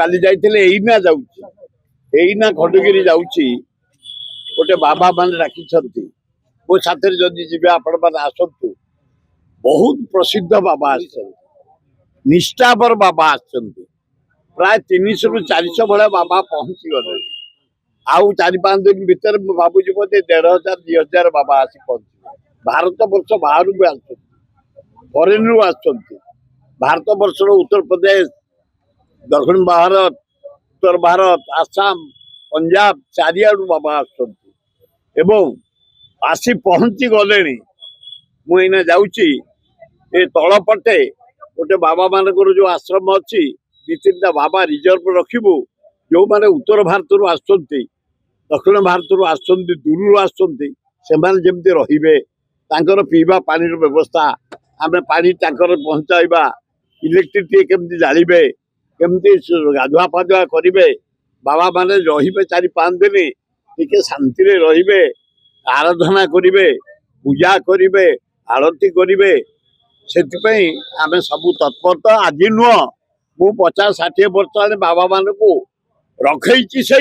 काली जाइए एइना जाऊँगी एइना खंडगिरी जाऊँगी गोटे बाबा मान डाकी मो साथ जदि जी आपण मैंने आसतु बहुत प्रसिद्ध बाबा निष्ठापर बाबा प्राय 300 ରୁ 400 भाया बाबा पहुंची गले आउ 4-5 दिन भीतर भावुँ बोधे 1500-2000 बाबा आसी पहुंचे भारत वर्ष बाहर भी फरेन रु भारत वर्ष उत्तर प्रदेश दक्षिण भारत उत्तर भारत आसाम पंजाब चारियाडू बाबा आसी पहुंची गले मुझे जाऊँगी ये तलपटे गोटे बाबा मान जो आश्रम अच्छी 2-3टा बाबा रिजर्व रखू जो मैंने उत्तर भारत आसुँच दक्षिण भारत आसुँच दूर आसुँच सेमती रे पीवा पानी व्यवस्था आम पानी टैंकर पहुँचाइबा इलेक्ट्रिक केमती जाड़े केमती गाधुआ फाधुआ करेंगे बाबा माने रे 4-5 दिन टे शांति रे आराधना करेंगे पूजा करेंगे आरती करेंगे से आम सब तत्परता आज नुह मु 50-60 वर्ष बाबा मान को रखी से